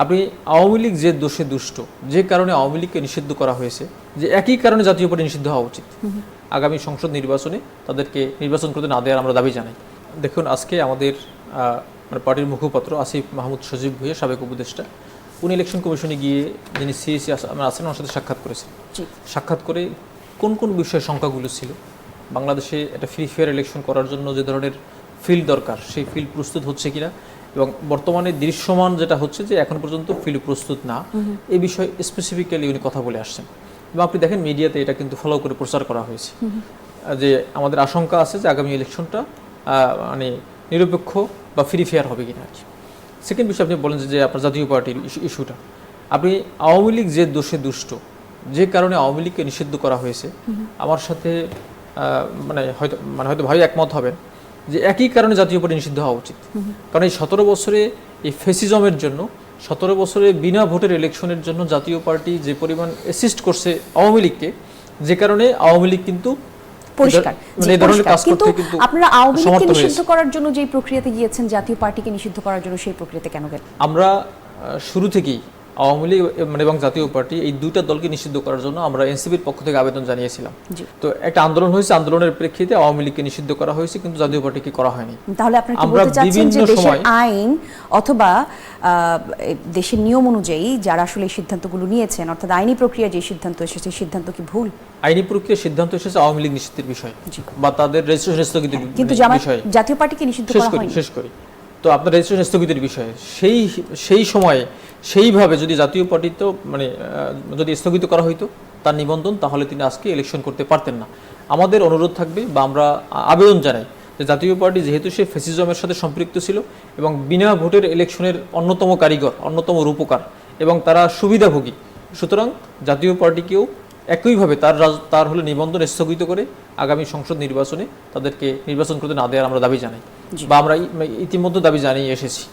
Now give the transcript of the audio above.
আপনি আওয়ামী লীগ যে দোষে দুষ্ট, যে কারণে আওয়ামী লীগকে নিষিদ্ধ করা হয়েছে, যে একই কারণে জাতীয় পার্টি নিষিদ্ধ হওয়া উচিত। আগামী সংসদ নির্বাচনে তাদেরকে নির্বাচন করতে না দেওয়ার আমরা দাবি জানাই। দেখুন, আজকে আমাদের মানে পার্টির মুখপাত্র আসিফ মাহমুদ সজীব ভুঁইয়া, সাবেক উপদেষ্টা, উনি ইলেকশন কমিশনে গিয়ে যিনি সিএসি আছেন ওনার সাথে সাক্ষাৎ করেছেন। সাক্ষাৎ করে কোন কোন বিষয়ে শঙ্কাগুলো ছিল, বাংলাদেশে একটা ফ্রি ফেয়ার ইলেকশন করার জন্য যে ধরনের ফিল্ড দরকার সেই ফিল্ড প্রস্তুত হচ্ছে কিনা, এবং বর্তমানে দৃশ্যমান যেটা হচ্ছে যে এখন পর্যন্ত ফিল্ড প্রস্তুত না, এই বিষয়ে স্পেসিফিক্যালি উনি কথা বলে আসছেন। এবং আপনি দেখেন মিডিয়াতে এটা কিন্তু ফলো করে প্রচার করা হয়েছে যে আমাদের আশঙ্কা আছে যে আগামী ইলেকশনটা মানে নিরপেক্ষ বা ফ্রি ফেয়ার হবে কিনা আর কি। সেকেন্ড বিষয় আপনি বলেন যে আপনার জাতীয় পার্টির ইস্যুটা, আপনি আওয়ামী লীগ যে দোষে দুষ্ট, যে কারণে আওয়ামী লীগকে নিষিদ্ধ করা হয়েছে, আমার সাথে হয়তো ভাই একমত হবেন যে একই কারণে জাতীয় পার্টি নিষিদ্ধ হওয়া উচিত। কারণ এই 17 বছরে এই ফেসিজমের জন্য, 17 বছরে বিনা ভোটের ইলেকশনের জন্য জাতীয় পার্টি যে পরিমাণ অ্যাসিস্ট করছে আওয়ামী লীগকে, যে কারণে আওয়ামী লীগ কিন্তু পরিষ্কার মানে এই ধরনের কাজ করতে কিন্তু আপনারা আওয়ামী লীগকে নিষিদ্ধ করার জন্য যে প্রক্রিয়াতে গিয়েছেন, জাতীয় পার্টিকে নিষিদ্ধ করার জন্য সেই প্রক্রিয়াতে কেন গেলেন? আমরা শুরু থেকেই আওয়ামী লীগ এবং জাতীয় পার্টি এই দুইটা দলকে নিষিদ্ধ করার জন্য আমরা এনসিপির পক্ষ থেকে আবেদন জানিয়েছিলাম। তো একটা আন্দোলন হয়েছে, আন্দোলনের প্রেক্ষিতে আওয়ামী লীগকে নিষিদ্ধ করা হয়েছে, কিন্তু জাতীয় পার্টিকে করা হয়নি। তাহলে আপনারা কি বলতে চাচ্ছেন যে দেশের আইন অথবা দেশের নিয়ম অনুযায়ী যারা আসলে এই সিদ্ধান্তগুলো নিয়েছেন, অর্থাৎ আইনি প্রক্রিয়া যে সিদ্ধান্ত এসেছে, সিদ্ধান্ত কি ভুল? আইনি প্রক্রিয়ার সিদ্ধান্ত এসেছে আওয়ামী লীগ নিষিদ্ধের বিষয় বা তাদের রেজিস্ট্রেশন স্থগিতের বিষয়, কিন্তু জাতীয় পার্টিকে নিষিদ্ধ করা হয়নি। শেষ করি তো আপনার রেজিস্ট্রেশন স্থগিতের বিষয়ে সেই সময়ে সেইভাবে যদি জাতীয় পার্টি তো যদি স্থগিত করা হইতো তার নিবন্ধন, তাহলে তিনি আজকে ইলেকশন করতে পারতেন না। আমাদের অনুরোধ থাকবে বা আমরা আবেদন জানাই যে জাতীয় পার্টি যেহেতু সে ফ্যাসিজমের সাথে সম্পৃক্ত ছিল এবং বিনা ভোটের ইলেকশনের অন্যতম কারিগর, অন্যতম রূপকার, এবং তারা সুবিধাভোগী, সুতরাং জাতীয় পার্টিকেও একইভাবে তার হলে নিবন্ধন স্থগিত করে আগামী সংসদ নির্বাচনে তাদেরকে নির্বাচন করতে না দেওয়ার আমরা দাবি জানাই বা আমরা ইতিমধ্যে দাবি জানিয়ে এসেছি।